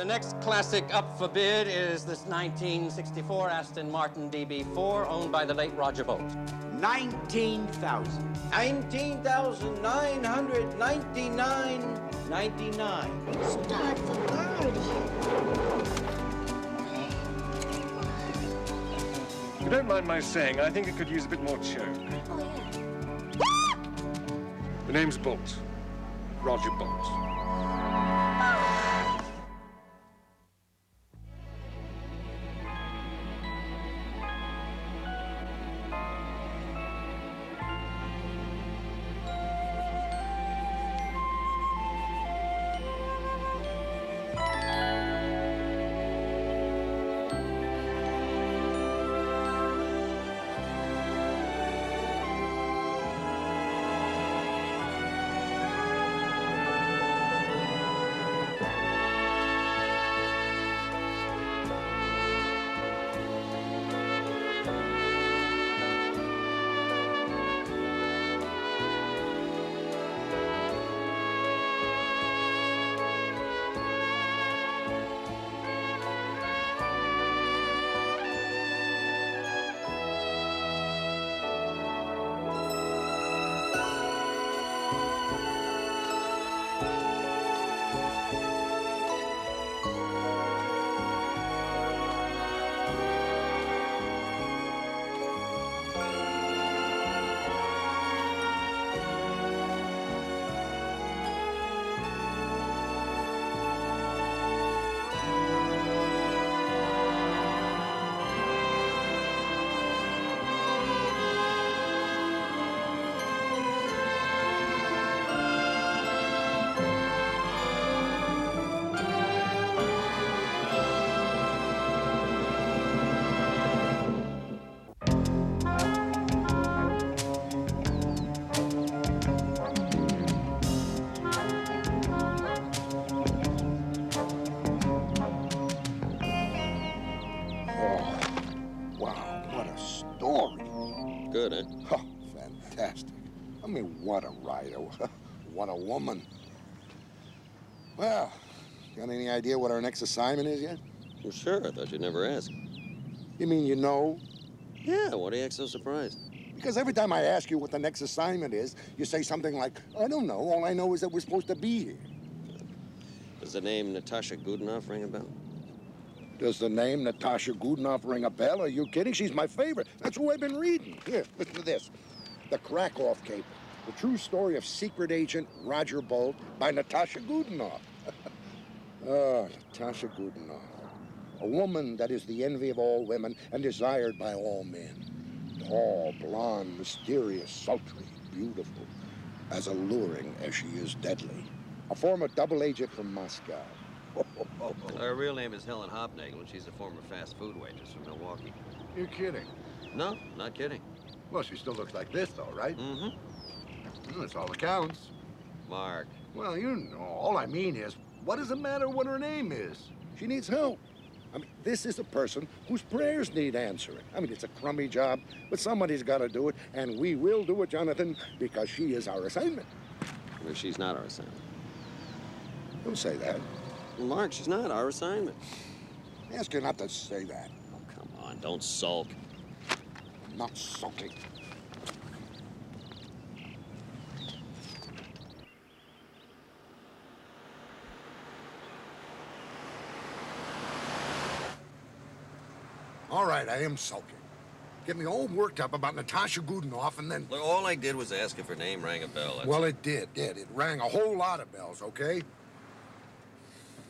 The next classic up for bid is this 1964 Aston Martin DB4 owned by the late Roger Bolt. 19,000. 19,999.99. Start the bird. If you don't mind my saying, I think it could use a bit more choke. Oh, yeah. The name's Bolt. Roger Bolt. Good, eh? Oh, fantastic. I mean, what a writer. What a woman. Well, got any idea what our next assignment is yet? Well, sure. I thought you'd never ask. You mean you know? Yeah, why do you act so surprised? Because every time I ask you what the next assignment is, you say something like, I don't know. All I know is that we're supposed to be here. Does the name Natasha Goodenough ring a bell? Does the name Natasha Goodenough ring a bell? Are you kidding? She's my favorite. That's who I've been reading. Here, listen to this. The Crack-Off Caper. The true story of secret agent Roger Bolt by Natasha Goodenough. Oh, Natasha Goodenough. A woman that is the envy of all women and desired by all men. Tall, blonde, mysterious, sultry, beautiful. As alluring as she is deadly. A former double agent from Moscow. Her real name is Helen Hopnagel, and she's a former fast food waitress from Milwaukee. You're kidding. No, not kidding. Well, she still looks like this, though, right? Mm-hmm. Well, that's all that counts. Mark. Well, you know, all I mean is, what does it matter what her name is? She needs help. I mean, this is a person whose prayers need answering. I mean, it's a crummy job, but somebody's got to do it, and we will do it, Jonathan, because she is our assignment. Well, she's not our assignment. Don't say that. Well, Mark, she's not our assignment. Ask her not to say that. Oh, come on, don't sulk. I'm not sulking. All right, I am sulking. Get me all worked up about Natasha Goodenough, and then... Look, all I did was ask if her name rang a bell. Well, it did. It rang a whole lot of bells, okay? Do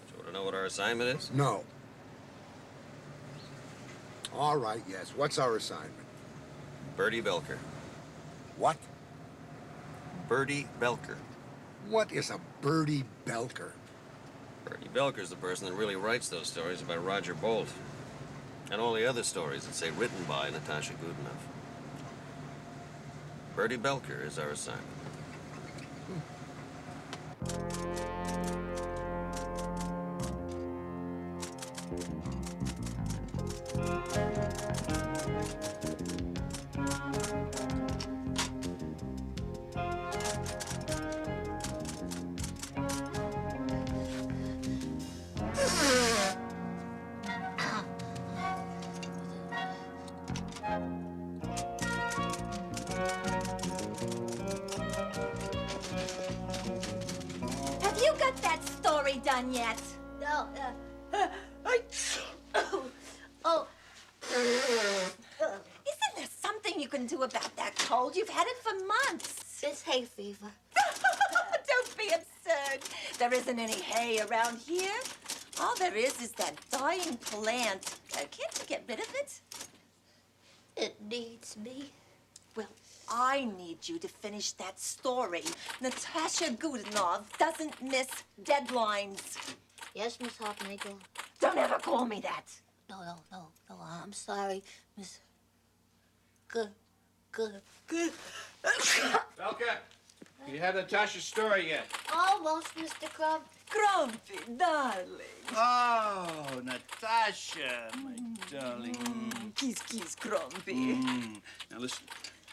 you want to know what our assignment is? No. All right, yes. What's our assignment? Bertie Belker. What? Bertie Belker. What is a Bertie Belker? Bertie Belker's the person that really writes those stories about Roger Bolt. And all the other stories that say written by Natasha Goodenough. Bertie Belker is our assignment. story done yet? No, Oh. Isn't there something you can do about that cold? You've had it for months. it's hay fever. Don't be absurd. There isn't any hay around here. All there is that dying plant. Can't you get rid of it? It needs me. Well, I need you to finish that story. Natasha Goodenough doesn't miss deadlines. Yes, Miss Hopnagel. Don't ever call me that. No, I'm sorry, Miss... Good. Belka, you have Natasha's story yet? Almost, Mr. Crumb. Grumpy, darling. Oh, Natasha, my darling. Kiss, Grumpy. Now listen,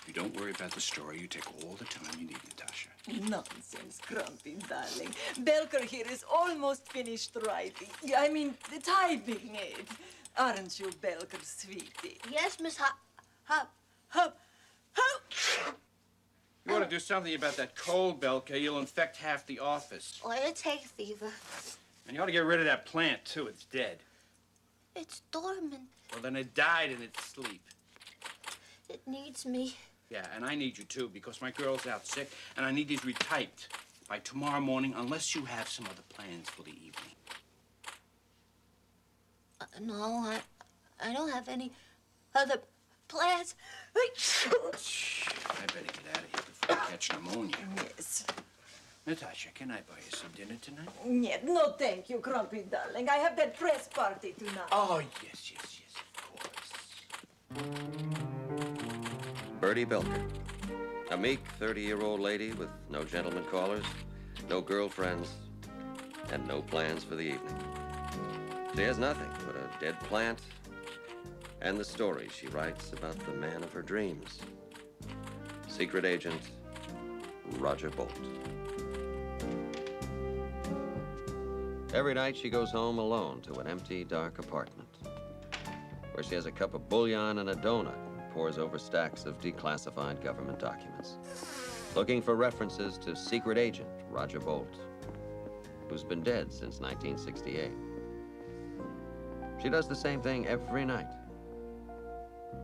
you don't worry about the story. You take all the time you need, Natasha. Nonsense, Grumpy, darling. Belker here is almost finished writing. I mean, typing it. Aren't you, Belker, sweetie? Yes, Miss Hop. You ought to do something about that cold, Belka. You'll infect half the office. Oh, it's hay fever. And you ought to get rid of that plant, too. It's dead. It's dormant. Well, then it died in its sleep. It needs me. Yeah, and I need you, too, because my girl's out sick, and I need these retyped by tomorrow morning, unless you have some other plans for the evening. No, I don't have any other plans. I better get out of here before I catch pneumonia. Yes. Natasha, can I buy you some dinner tonight? Yes, no thank you, Grumpy, darling. I have that press party tonight. Oh, yes, of course. Bertie Belker, a meek 30-year-old lady with no gentleman callers, no girlfriends, and no plans for the evening. She has nothing but a dead plant and the story she writes about the man of her dreams, Secret Agent Roger Bolt. Every night she goes home alone to an empty, dark apartment where she has a cup of bouillon and a donut and pores over stacks of declassified government documents, looking for references to Secret Agent Roger Bolt, who's been dead since 1968. She does the same thing every night,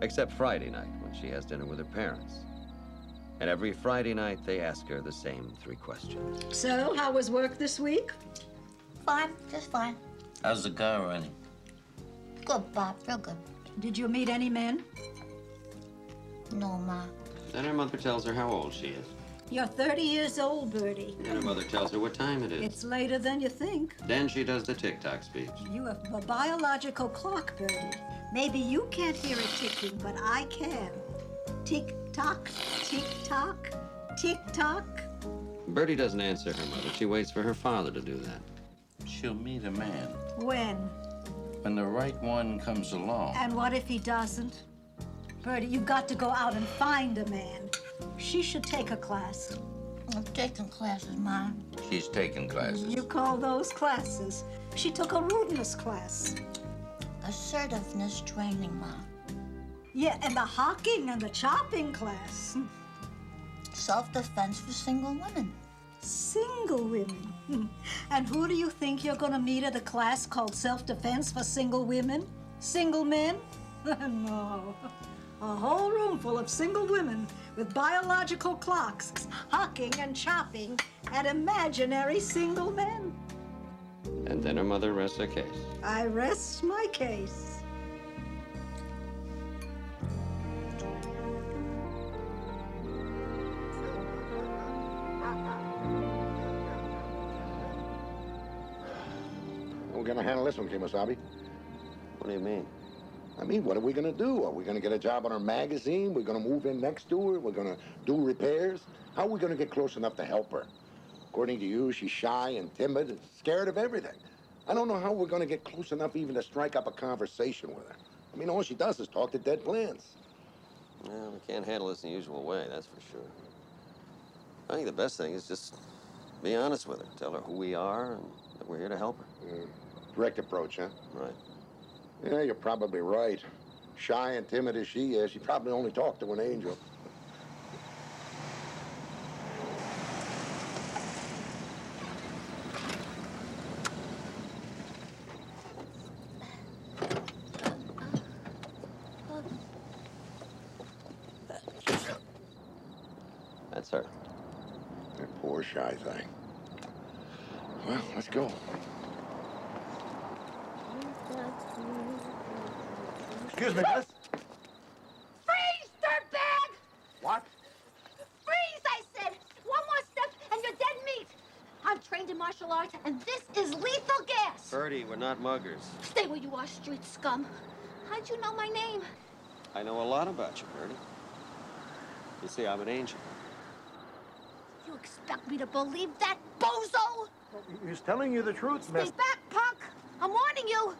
except Friday night when she has dinner with her parents. And every Friday night, they ask her the same 3 questions. So, how was work this week? Fine, just fine. How's the guy running? Good, Bob, real good. Did you meet any men? No, Ma. Then her mother tells her how old she is. You're 30 years old, Bertie. And her mother tells her what time it is. It's later than you think. Then she does the tick-tock speech. You have a biological clock, Bertie. Maybe you can't hear it ticking, but I can. Tick-tock, tick-tock, tick-tock. Bertie doesn't answer her mother. She waits for her father to do that. She'll meet a man When? when the right one comes along. And what if he doesn't? Bertie, you've got to go out and find a man. She should take a class. I'm taking classes, Ma. She's taking classes. You call those classes? She took a rudeness class. Assertiveness training, Ma. Yeah, and the hawking and the chopping class. Self-defense for single women. Single women. And who do you think you're gonna meet at a class called Self-Defense for Single Women? Single men? No. A whole room full of single women with biological clocks, hawking and chopping at imaginary single men. And then her mother rests her case. I rest my case. How are we gonna handle this one, Kemosabe? What do you mean? I mean, what are we gonna do? Are we gonna get a job on her magazine? We're gonna move in next to her? We're gonna do repairs? How are we gonna get close enough to help her? According to you, she's shy and timid and scared of everything. I don't know how we're gonna get close enough even to strike up a conversation with her. I mean, all she does is talk to dead plants. Well, we can't handle this in the usual way, that's for sure. I think the best thing is just be honest with her. Tell her who we are and that we're here to help her. Direct approach, huh? Right. Yeah, you're probably right. Shy and timid as she is, she probably only talked to an angel. shy thing. Well, let's go. Excuse me, miss. Freeze, dirtbag! What? Freeze, I said! One more step and you're dead meat. I'm trained in martial arts, and this is lethal gas. Birdie, we're not muggers. Stay where you are, street scum. How'd you know my name? I know a lot about you, Birdie. You see, I'm an angel. You expect me to believe that, bozo? He's telling you the truth, Stay back, punk. I'm warning you.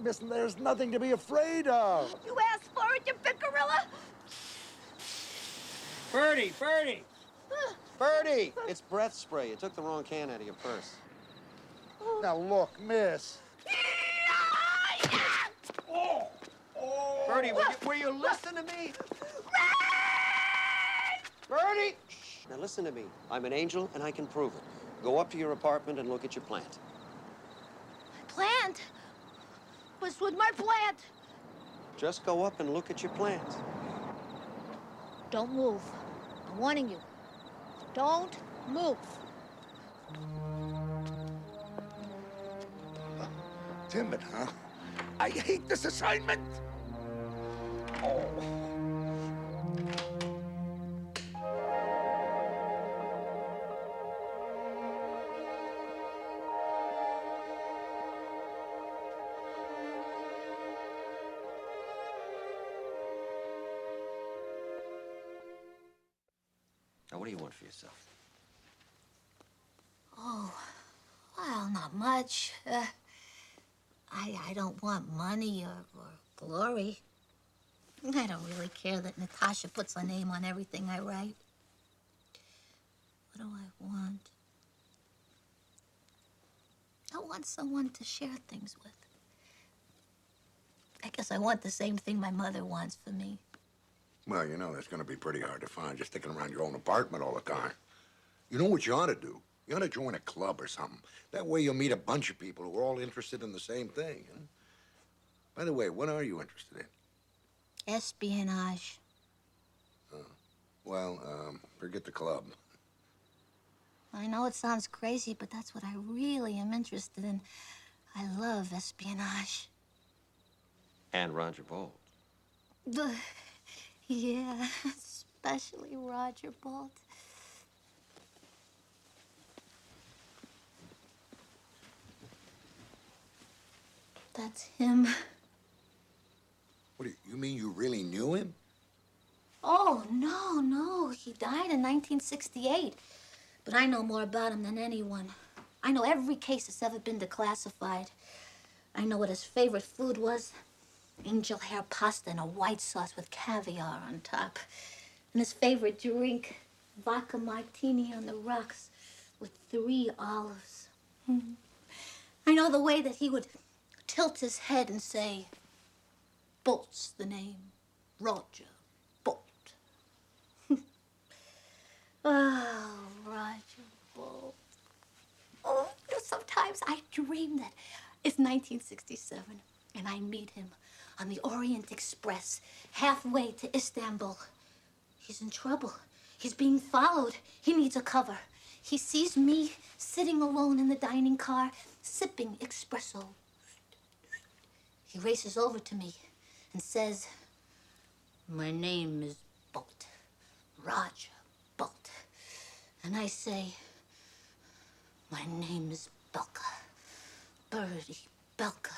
Miss, there's nothing to be afraid of. You asked for it, you big gorilla. Birdie, Birdie! Birdie! It's breath spray. You took the wrong can out of your purse. Now look, miss. Birdie, will you listen to me? Birdie! Shh. Now listen to me. I'm an angel, and I can prove it. Go up to your apartment and look at your plant. Plant? What's with my plant? Just go up and look at your plant. Don't move. I'm warning you. Don't move. Timid, huh? I hate this assignment. Oh. Now, what do you want for yourself? Oh, well, not much. I don't want money or glory. I don't really care that Natasha puts her name on everything I write. What do I want? I want someone to share things with. I guess I want the same thing my mother wants for me. Well, you know, that's going to be pretty hard to find just sticking around your own apartment all the time. You know what you ought to do? You ought to join a club or something. That way you'll meet a bunch of people who are all interested in the same thing. You know? By the way, what are you interested in? Espionage. Well, forget the club. I know it sounds crazy, but that's what I really am interested in. I love espionage. And Roger Bolt. Yeah, especially Roger Bolt. That's him. What do you mean you really knew him? Oh, no. He died in 1968. But I know more about him than anyone. I know every case that's ever been declassified. I know what his favorite food was. Angel hair pasta and a white sauce with caviar on top. And his favorite drink, vodka martini on the rocks with 3 olives. I know the way that he would tilt his head and say, Bolt's the name, Roger Bolt. Oh, Roger Bolt. Oh, sometimes I dream that it's 1967 and I meet him on the Orient Express, halfway to Istanbul. He's in trouble. He's being followed. He needs a cover. He sees me sitting alone in the dining car, sipping espresso. He races over to me and says, my name is Bolt, Roger Bolt. And I say, my name is Belka, Birdie Belka.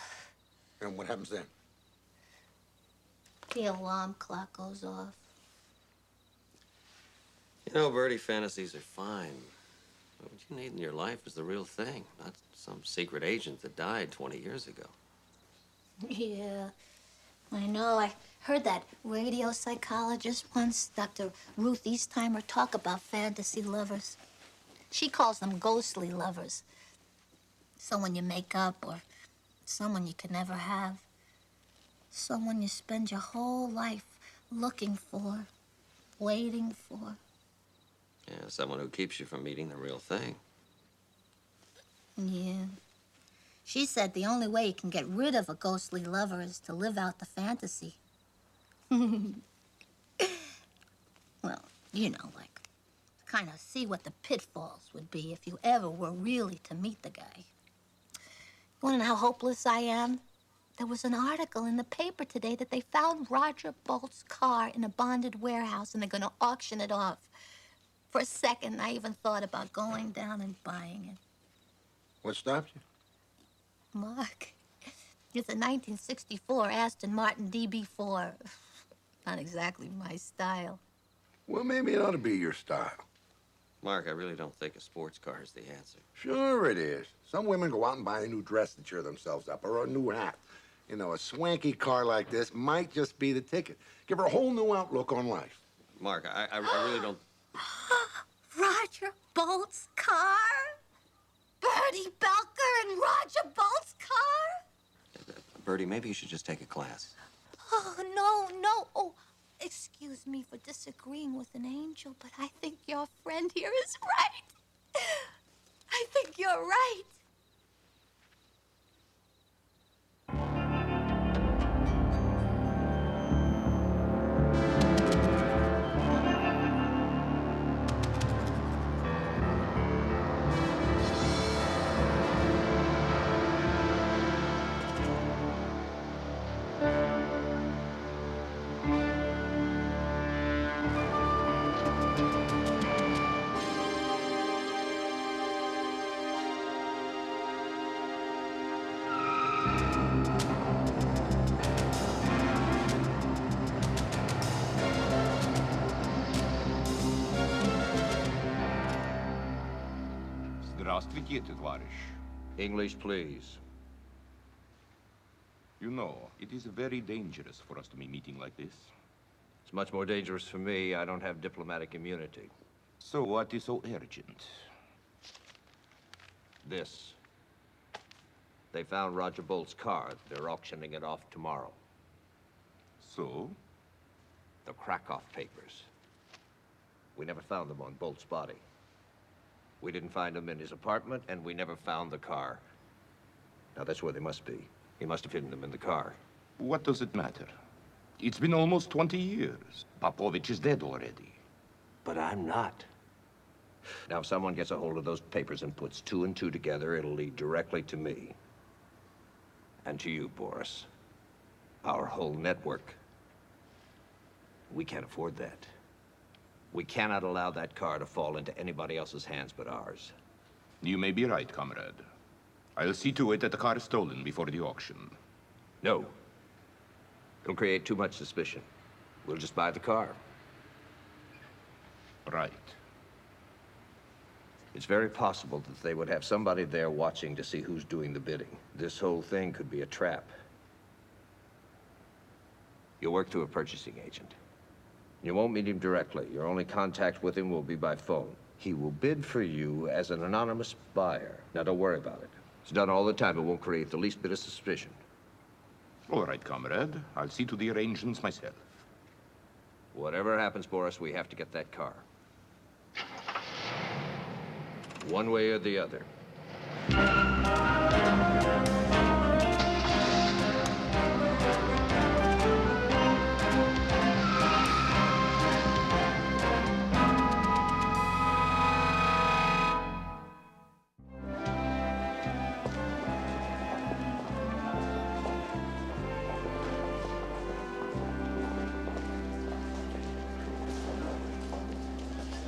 And what happens then? The alarm clock goes off. You know, Birdie, fantasies are fine. What you need in your life is the real thing, not some secret agent that died 20 years ago. Yeah, I know. I heard that radio psychologist once, Dr. Ruth Eastheimer, talk about fantasy lovers. She calls them ghostly lovers. Someone you make up or someone you could never have. Someone you spend your whole life looking for, waiting for. Yeah, someone who keeps you from meeting the real thing. Yeah. She said the only way you can get rid of a ghostly lover is to live out the fantasy. Well, you know, like kind of see what the pitfalls would be if you ever were really to meet the guy. You want to know how hopeless I am? There was an article in the paper today that they found Roger Bolt's car in a bonded warehouse and they're going to auction it off. For a second, I even thought about going down and buying it. What stopped you? Mark, it's a 1964 Aston Martin DB4. Not exactly my style. Well, maybe it ought to be your style. Mark, I really don't think a sports car is the answer. Sure it is. Some women go out and buy a new dress to cheer themselves up, or a new hat. You know, a swanky car like this might just be the ticket. Give her a whole new outlook on life. Mark, I really don't... Roger Bolt's car? Bertie Belker and Roger Bolt's car? Bertie, maybe you should just take a class. Oh, no. Oh, excuse me for disagreeing with an angel, but I think your friend here is right. I think you're right. Здравствуйте, товарищ. English, please. You know, it is very dangerous for us to be meeting like this. It's much more dangerous for me. I don't have diplomatic immunity. So what is so urgent? This. They found Roger Bolt's car. They're auctioning it off tomorrow. So? The Krakow papers. We never found them on Bolt's body. We didn't find him in his apartment, and we never found the car. Now, that's where they must be. He must have hidden them in the car. What does it matter? It's been almost 20 years. Popovich is dead already. But I'm not. Now, if someone gets a hold of those papers and puts two and two together, it'll lead directly to me. And to you, Boris. Our whole network. We can't afford that. We cannot allow that car to fall into anybody else's hands but ours. You may be right, comrade. I'll see to it that the car is stolen before the auction. No. It'll create too much suspicion. We'll just buy the car. Right. It's very possible that they would have somebody there watching to see who's doing the bidding. This whole thing could be a trap. You'll work through a purchasing agent. You won't meet him directly. Your only contact with him will be by phone. He will bid for you as an anonymous buyer. Now, don't worry about it. It's done all the time. It won't create the least bit of suspicion. All right, comrade. I'll see to the arrangements myself. Whatever happens, Boris, we have to get that car. One way or the other.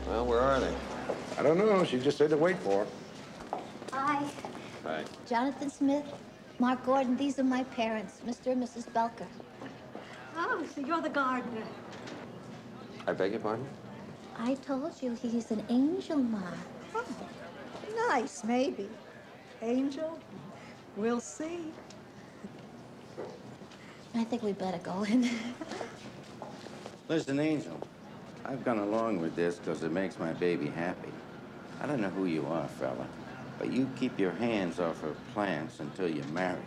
Well, where are they? I don't know. She just said to wait for her. Hi. Hi. Jonathan Smith, Mark Gordon, these are my parents, Mr. and Mrs. Belker. Oh, so you're the gardener. I beg your pardon? I told you he's an angel, Mark. Oh, nice, maybe. Angel? We'll see. I think we better go in. Listen, Angel, I've gone along with this because it makes my baby happy. I don't know who you are, fella, but you keep your hands off her plants until you're married.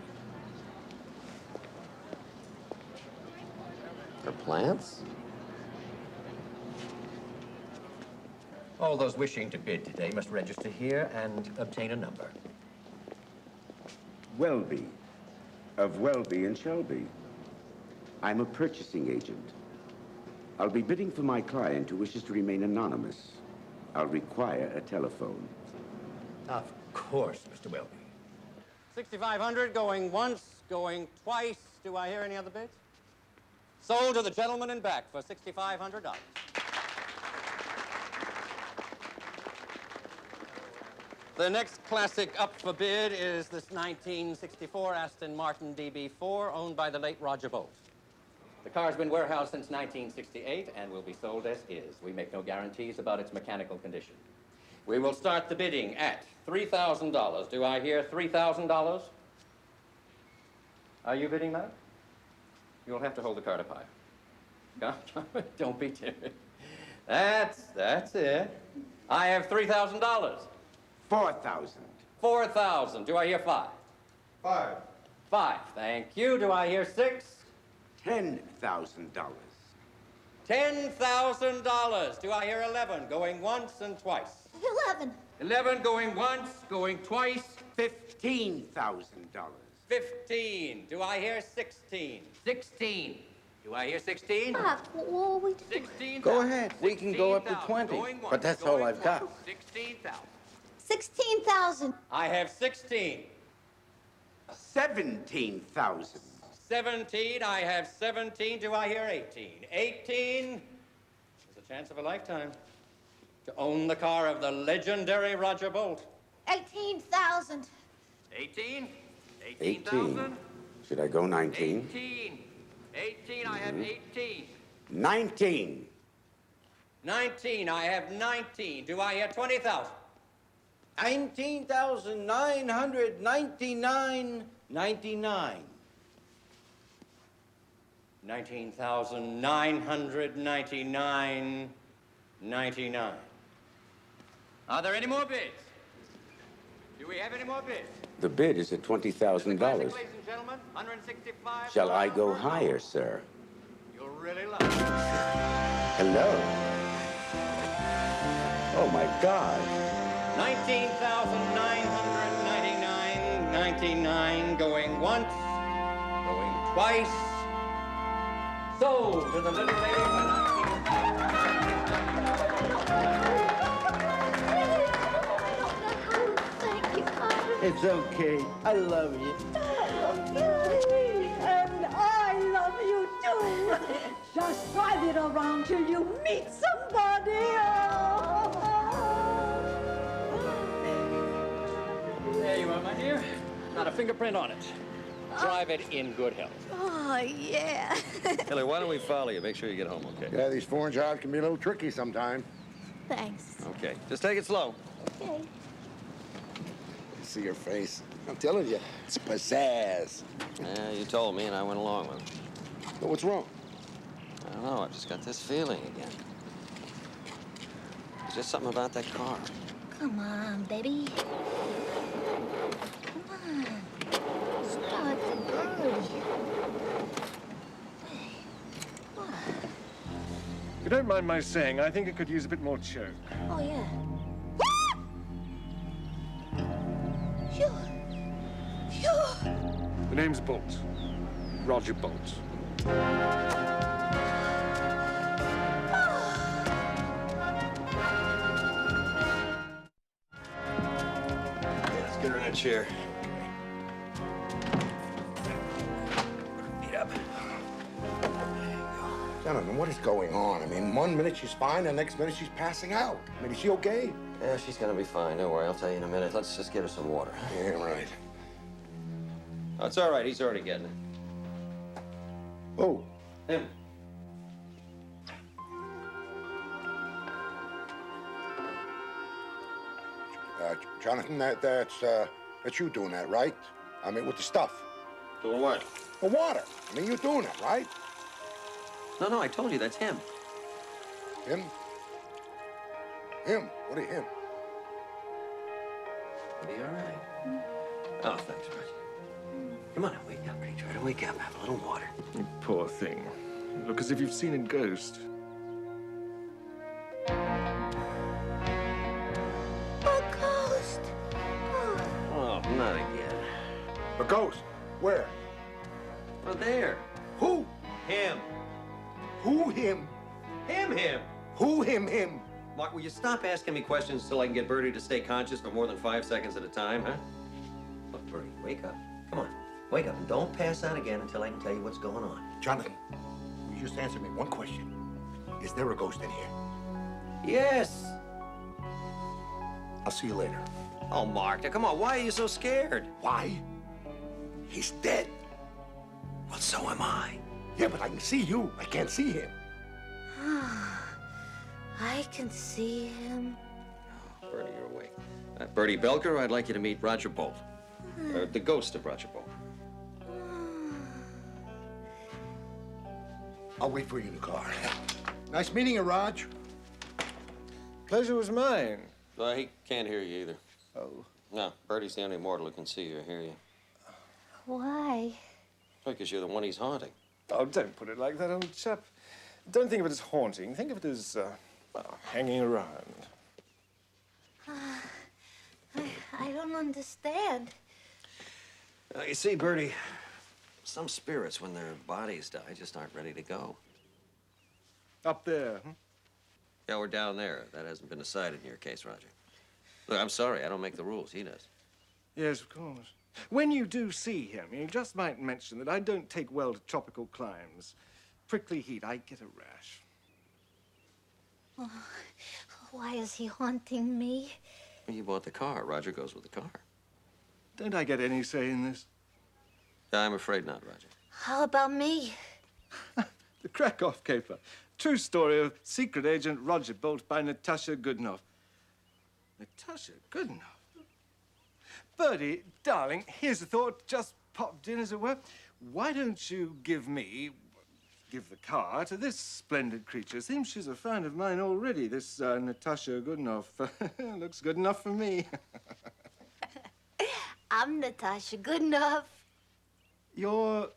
Her plants? All those wishing to bid today must register here and obtain a number. Welby, of Welby and Shelby. I'm a purchasing agent. I'll be bidding for my client who wishes to remain anonymous. I'll require a telephone. Of course, Mr. Welby. 6,500 going once, going twice. Do I hear any other bids? Sold to the gentleman in back for $6,500. The next classic up for bid is this 1964 Aston Martin DB4 owned by the late Roger Bolt. The car's been warehoused since 1968 and will be sold as is. We make no guarantees about its mechanical condition. We will start the bidding at $3,000. Do I hear $3,000? Are you bidding that? You'll have to hold the card up higher. Come, don't be timid. That's it. I have $3,000. 4,000. 4,000. Do I hear 5? 5. 5. Thank you. Do I hear 6? $10,000. $10,000. Do I hear 11? Going once and twice. 11. 11 going once, going twice. $15,000. 15. Do I hear 16? 16. Do I hear 16? Pop, what will we do? 16. Go ahead. We can go up to 20. But that's all I've got. 16,000. 16,000. I have 16. 17,000. 17. I have 17. Do I hear 18? 18. There's a chance of a lifetime to own the car of the legendary Roger Bolt. 18,000. 18. 18. 18,000. Should I go 19? 18. 18. I have 18. 19. 19. I have 19. Do I hear 20,000? 19,999.99. 19,999.99. Are there any more bids? Do we have any more bids? The bid is at $20,000. Ladies and gentlemen, 165. Shall I go higher, sir? You'll really love it. Hello. Oh, my God. 19,999.99 going once, going twice. Sold to the little lady for 19,000. Thank you, Father. It's okay. I love you. And I love you too. Just drive it around till you meet somebody. There you are, my dear. Not a fingerprint on it. Drive it in good health. Oh, yeah. Hillary, why don't we follow you? Make sure you get home, okay? Yeah, these foreign jobs can be a little tricky sometimes. Thanks. Okay. Just take it slow. Okay. You see your face. I'm telling you, it's pizzazz. Yeah, you told me, and I went along with it. But what's wrong? I don't know. I've just got this feeling again. There's just something about that car. Come on, baby. Come on. Start the good. If you don't mind my saying, I think it could use a bit more choke. Oh, yeah. Phew. Phew. The name's Bolt. Roger Bolt. Let's get her in a chair. Feet up. Gentlemen, what is going on? I mean, one minute she's fine, the next minute she's passing out. I mean, is she okay? Yeah, she's gonna be fine. Don't worry. I'll tell you in a minute. Let's just get her some water. Yeah, right. Oh, it's all right. He's already getting it. Oh. Him. Jonathan, that's you doing that, right? I mean, with the stuff. Doing what? The water. I mean, you're doing that, right? No, I told you that's him. Him? Him? What are him? It'll be all right. Oh, thanks, Roger. Come on, wake up, Ray. Try to wake up. Have a little water. You poor thing. Look as if you've seen a ghost. A ghost. Oh, not again. A ghost? Where? Well, there. Who? Him. Who him? Him. Who him? Mark, will you stop asking me questions so I can get Bertie to stay conscious for more than 5 seconds at a time, huh? Look, Bertie, wake up. Come on, wake up and don't pass out again until I can tell you what's going on. Jonathan, you just answer me one question. Is there a ghost in here? Yes. I'll see you later. Oh, Mark, now come on, why are you so scared? Why? He's dead. Well, so am I. Yeah, but I can see you. I can't see him. I can see him. Bertie, you're awake. Bertie Belker, I'd like you to meet Roger Bolt. The ghost of Roger Bolt. I'll wait for you in the car. Nice meeting you, Raj. Pleasure was mine. He can't hear you either. Oh. No, Bertie's the only mortal who can see you or hear you. Why? Because you're the one he's haunting. Oh, don't put it like that, old chap. Don't think of it as haunting. Think of it as, well, hanging around. I don't understand. You see, Bertie, some spirits, when their bodies die, just aren't ready to go. Up there, hmm? Yeah, we're down there. That hasn't been decided in your case, Roger. Look, I'm sorry. I don't make the rules. He does. Yes, of course. When you do see him, you just might mention that I don't take well to tropical climes. Prickly heat, I get a rash. Oh, why is he haunting me? You bought the car. Roger goes with the car. Don't I get any say in this? I'm afraid not, Roger. How about me? The Krakow caper. True story of secret agent Roger Bolt by Natasha Goodenough. Natasha Goodenough? Bertie, darling, here's a thought just popped in, as it were. Why don't you give the car to this splendid creature? Seems she's a friend of mine already, this Natasha Goodenough. Looks good enough for me. I'm Natasha Goodenough. You're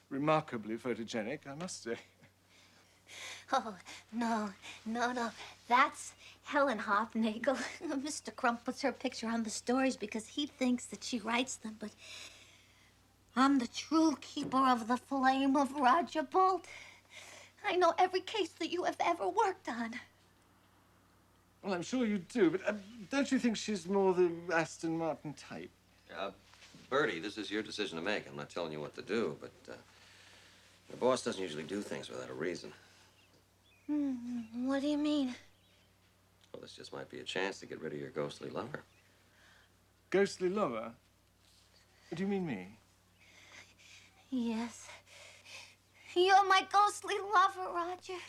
remarkably photogenic, I must say. Oh, no. That's Helen Hofnagel. Mr. Crump puts her picture on the stories because he thinks that she writes them, but I'm the true keeper of the flame of Roger Bolt. I know every case that you have ever worked on. Well, I'm sure you do, but don't you think she's more the Aston Martin type? Bertie, this is your decision to make. I'm not telling you what to do, but the boss doesn't usually do things without a reason. What do you mean? Well, this just might be a chance to get rid of your ghostly lover. Ghostly lover? What do you mean me? Yes. You're my ghostly lover, Roger.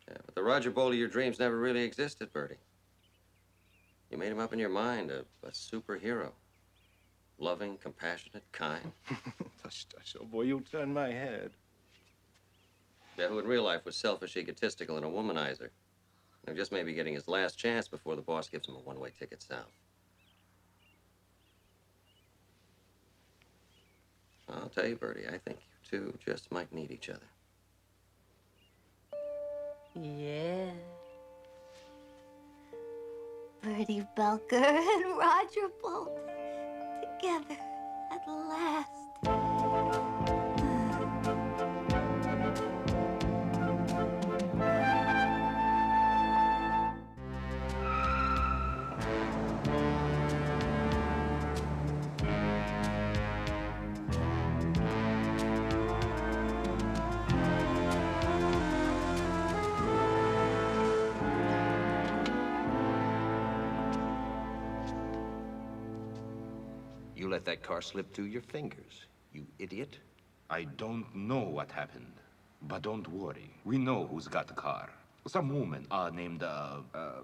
Yeah, but the Roger Bolt of your dreams never really existed, Bertie. You made him up in your mind, a superhero. Loving, compassionate, kind. Hush, oh boy, you'll turn my head. Yeah, who in real life was selfish, egotistical, and a womanizer. Now, just maybe getting his last chance before the boss gives him a one-way ticket south. I'll tell you, Bertie, I think you two just might need each other. Yeah. Bertie Belker and Roger Bolt together at last. You let that car slip through your fingers, you idiot. I don't know what happened, but don't worry. We know who's got the car. Some woman named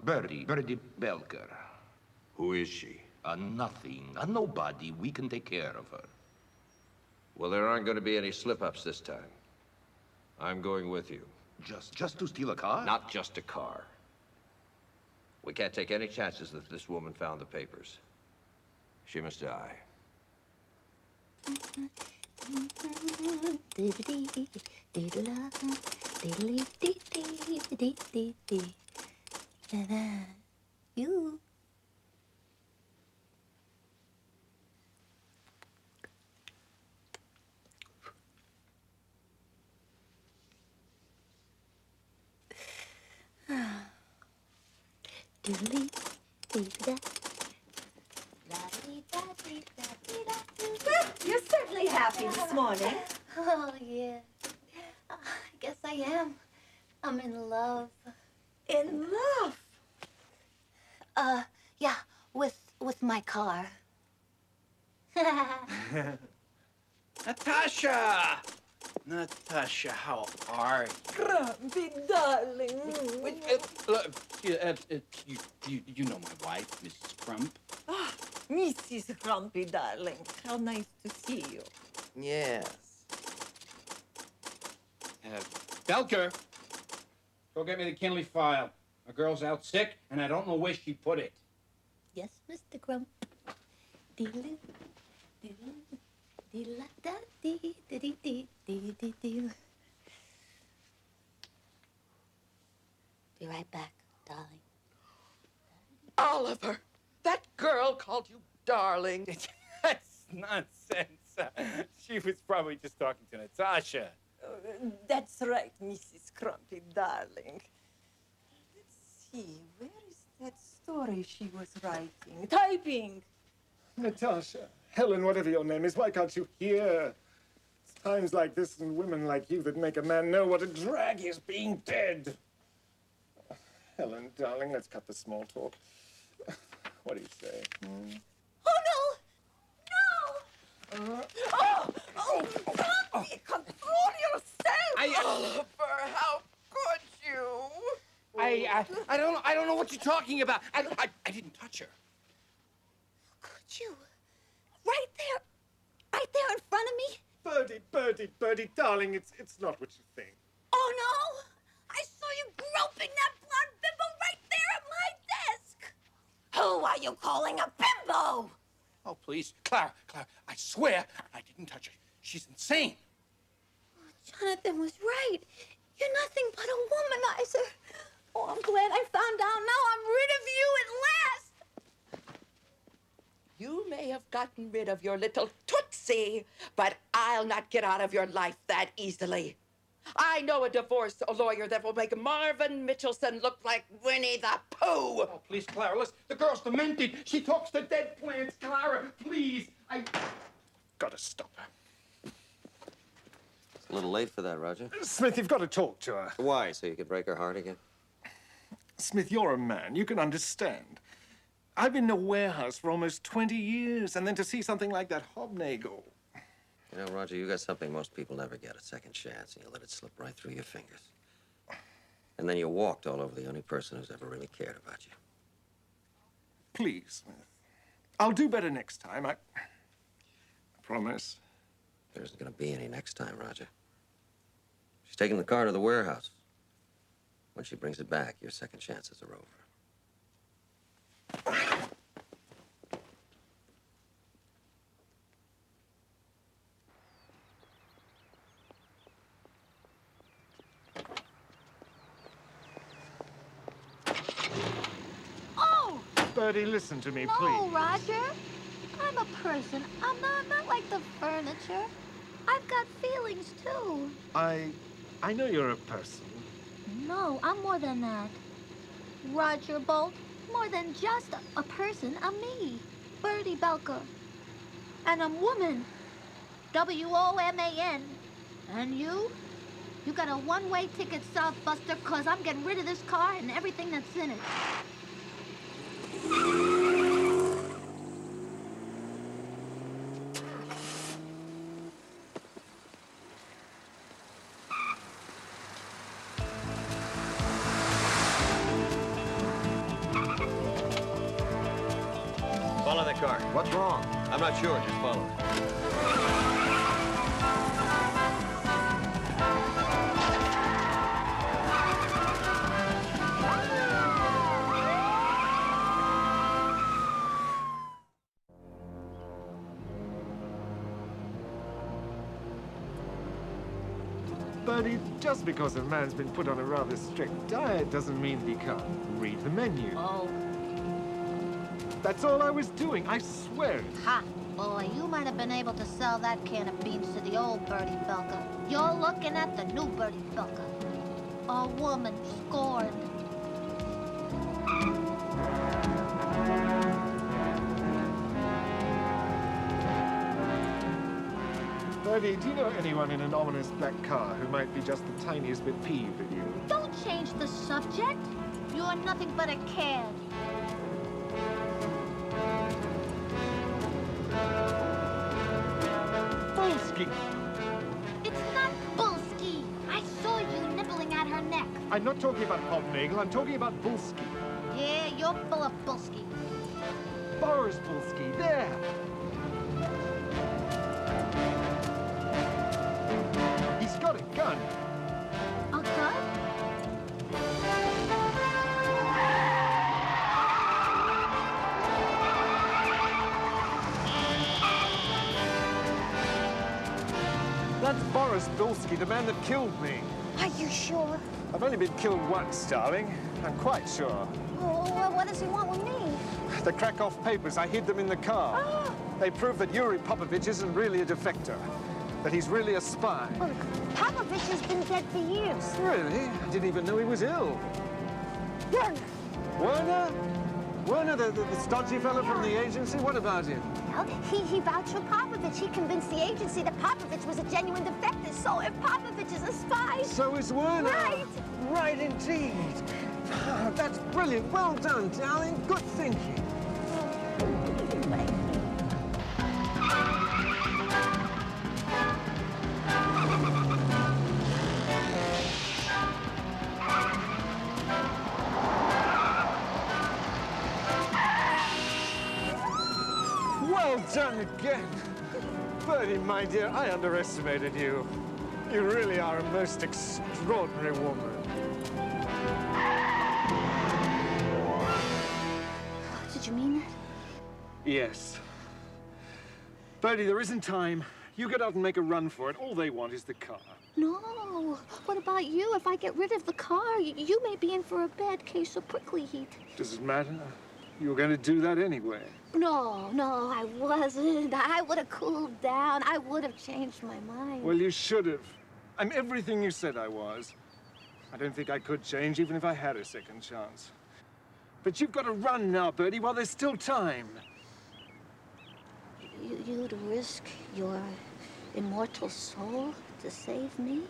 Bertie Belker. Who is she? Nothing, a nobody. We can take care of her. Well, there aren't going to be any slip-ups this time. I'm going with you. Just to steal a car? Not just a car. We can't take any chances that this woman found the papers. She must die. You. Doodly, dee-da. Well, you're certainly happy this morning. Oh, yeah. I guess I am. I'm in love. In love? Yeah, with my car. Natasha! Natasha, how are you? Grumpy, darling. Look, you know my wife, Mrs. Crump. Ah, Mrs. Grumpy, darling. How nice to see you. Yes. Belker, go get me the Kinley file. My girl's out sick, and I don't know where she put it. Yes, Mr. Grump. Dee-loo, dee-loo, dee-la-da-dee-dee-dee-dee-dee-dee. Be right back, darling. Oliver, that girl called you darling. That's nonsense. She was probably just talking to Natasha. That's right, Mrs. Grumpy, darling. Let's see, where is that story she was writing? Typing. Natasha, Helen, whatever your name is, why can't you hear? It's times like this and women like you that make a man know what a drag is being dead. Helen, darling, let's cut the small talk. What do you say? Oh, no! Grumpy, control yourself! Oliver, how could you? I don't know what you're talking about. I didn't touch her. Could you? Right there in front of me? Birdie, Birdie, Birdie, darling, it's not what you think. Oh, no! I saw you groping that blonde bimbo right there at my desk! Who are you calling a bimbo? Oh, please. Clara, I swear I didn't touch her. She's insane. Jonathan was right. You're nothing but a womanizer. Oh, I'm glad I found out. Now I'm rid of you at last. You may have gotten rid of your little Tootsie, but I'll not get out of your life that easily. I know a divorce lawyer that will make Marvin Mitchelson look like Winnie the Pooh. Oh, please, Clara, listen. The girl's demented. She talks to dead plants. Clara, please. Gotta stop her. It's a little late for that, Roger. Smith, you've got to talk to her. Why? So you could break her heart again? Smith, you're a man. You can understand. I've been in a warehouse for almost 20 years, and then to see something like that hobnagle. You know, Roger, you got something most people never get, a second chance, and you let it slip right through your fingers. And then you walked all over the only person who's ever really cared about you. Please, Smith. I'll do better next time. I promise. There isn't going to be any next time, Roger. She's taking the car to the warehouse. When she brings it back, your second chances are over. Oh! Birdie, listen to me, No, please. Roger. I'm a person. I'm not like the furniture. I've got feelings, too. I know you're a person. No, I'm more than that. Roger Bolt, more than just a person, I'm me, Birdie Belker. And I'm woman, W-O-M-A-N. And you? You got a one-way ticket south, Buster, 'cause I'm getting rid of this car and everything that's in it. Follow that car. What's wrong? I'm not sure. Just follow it. Birdie, just because a man's been put on a rather strict diet doesn't mean he can't read the menu. Oh. That's all I was doing, I swear it. Ha! Boy, you might have been able to sell that can of beans to the old Birdie Belker. You're looking at the new Birdie Belker. A woman scorned. Bertie, do you know anyone in an ominous black car who might be just the tiniest bit peeved at you? Don't change the subject. You're nothing but a cad. Bullski! It's not Bullski. I saw you nibbling at her neck. I'm not talking about Hobnagle, I'm talking about Bullski. Yeah, you're full of Bullski. Boris Bullski, there! He's got a gun. A gun? That's Boris Bullski, the man that killed me. Are you sure? I've only been killed once, darling. I'm quite sure. Oh, well, what does he want with me? The Krakow papers, I hid them in the car. Ah. They prove that Yuri Popovich isn't really a defector, that he's really a spy. Well, Popovich has been dead for years. Really? I didn't even know he was ill. Werner. Werner? Werner, the stodgy fellow from the agency? What about him? Well, he vouched for Popovich. He convinced the agency that Popovich was a genuine defector. So if Popovich is a spy... So is Werner. Right. Right indeed. Ah, that's brilliant. Well done, darling. Good thinking. Well done again. Bertie, my dear, I underestimated you. You really are a most extraordinary woman. Did you mean that? Yes. Bertie, there isn't time. You get out and make a run for it. All they want is the car. No. What about you? If I get rid of the car, you may be in for a bad case of prickly heat. Does it matter? You were going to do that anyway. No, I wasn't. I would have cooled down. I would have changed my mind. Well, you should have. I'm everything you said I was. I don't think I could change, even if I had a second chance. But you've got to run now, Bertie, while there's still time. You'd risk your immortal soul to save me?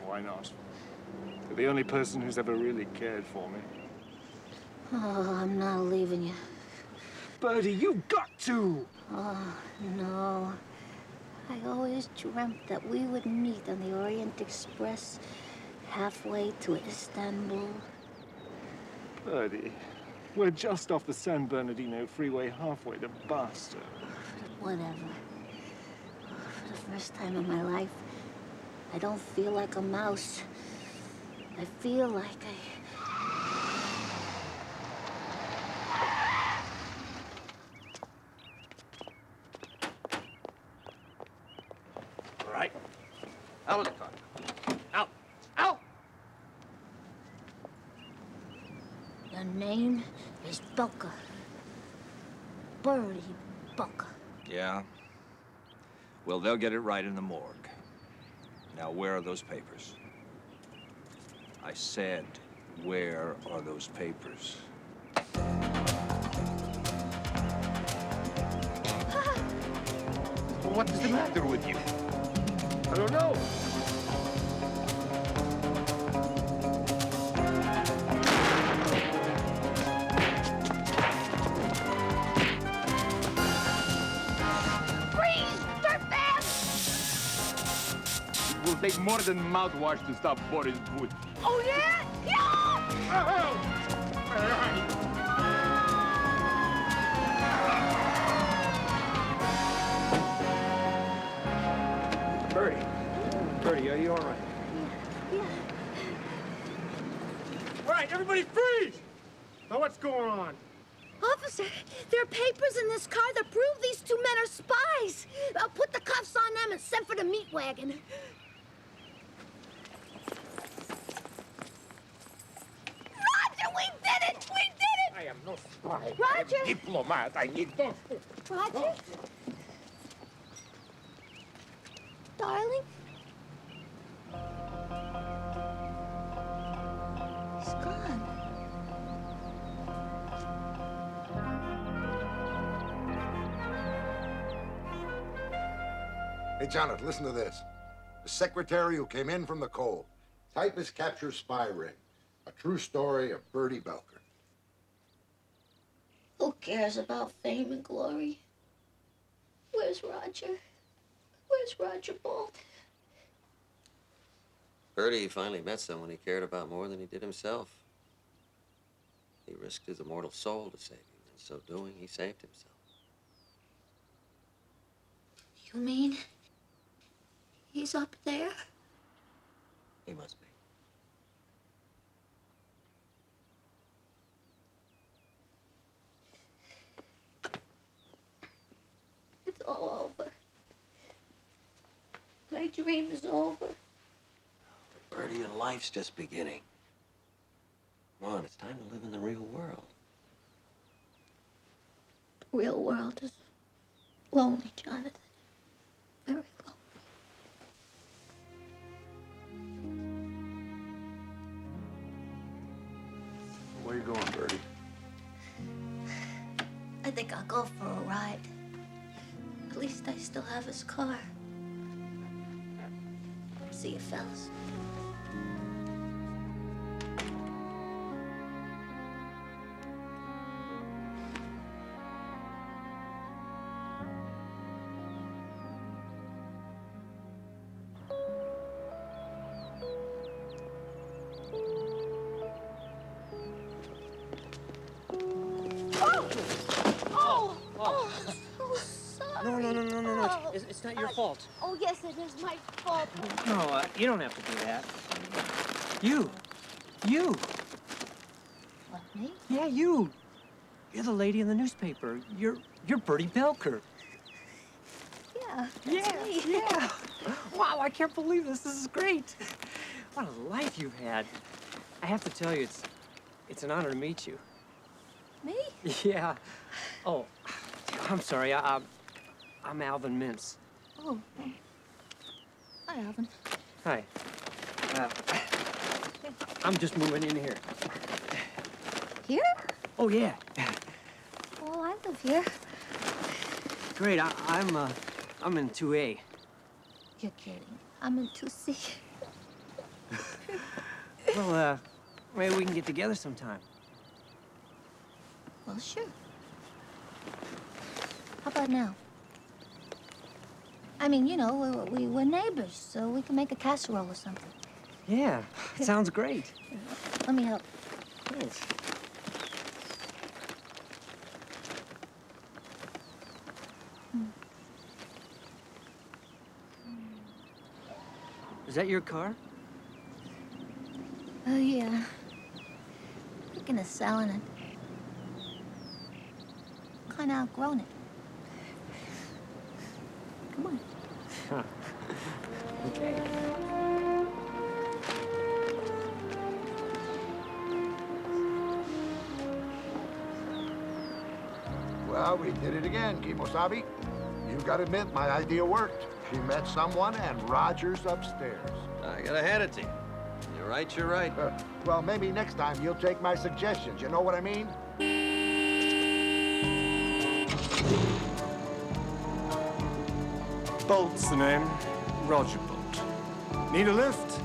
Why not? You're the only person who's ever really cared for me. Oh, I'm not leaving you. Bertie, you've got to! Oh, no. I always dreamt that we would meet on the Orient Express halfway to Istanbul. Bertie, we're just off the San Bernardino freeway halfway to Boston. Whatever. For the first time in my life, I don't feel like a mouse. I feel like All right. Out of the car. Out. Out! Your name is Belka. Bertie Belka. Yeah. Well, they'll get it right in the morgue. Now, where are those papers? I said, where are those papers? What is the matter with you? I don't know. It will take more than mouthwash to stop Boris Good. Oh, yeah? Bertie, are you all right? Yeah. All right, everybody freeze! Now, what's going on? Officer, there are papers in this car that prove these two men are spies. Put the cuffs on them and send for the meat wagon. Roger, we did it! We did it! I am no spy. Roger! I am diplomat. I need those. Roger? Darling? He's gone. Hey, Jonathan, listen to this. The secretary who came in from the cold. Typist captures spy ring. A true story of Bertie Belker. Who cares about fame and glory? Where's Roger? Where's Roger Bolt? Bertie finally met someone he cared about more than he did himself. He risked his immortal soul to save him. In so doing, he saved himself. You mean he's up there? He must be. It's all over. My dream is over. Bertie, and life's just beginning. Come on, it's time to live in the real world. The real world is lonely, Jonathan. Very lonely. Where you going, Bertie? I think I'll go for a ride. At least I still have his car. See you, fellas. No. It's not your fault. Oh, yes, it is my fault. No, you don't have to do that. You. What, me? Yeah, you. You're the lady in the newspaper. You're Bertie Belker. Yeah, that's me. Yeah. Wow, I can't believe this. This is great. What a life you've had. I have to tell you, it's an honor to meet you. Me? Yeah. Oh, I'm sorry. I'm Alvin Mintz. Oh. Hi, Alvin. Hi. I'm just moving in here. Here? Oh, yeah. Well, I live here. Great. I'm in 2A. You're kidding. I'm in 2C. Well, maybe we can get together sometime. Well, sure. How about now? I mean, you know, we're neighbors, so we can make a casserole or something. Yeah, it sounds great. Let me help. Thanks. Is that your car? Oh, yeah. Thinking of selling it. Kind of outgrown it. Come on. Okay. Well, we did it again, Kimosabe. You gotta admit, my idea worked. She met someone, and Roger's upstairs. I gotta hand it to you. You're right. Well, maybe next time you'll take my suggestions. You know what I mean? Bolt's the name. Roger Bolt. Need a lift?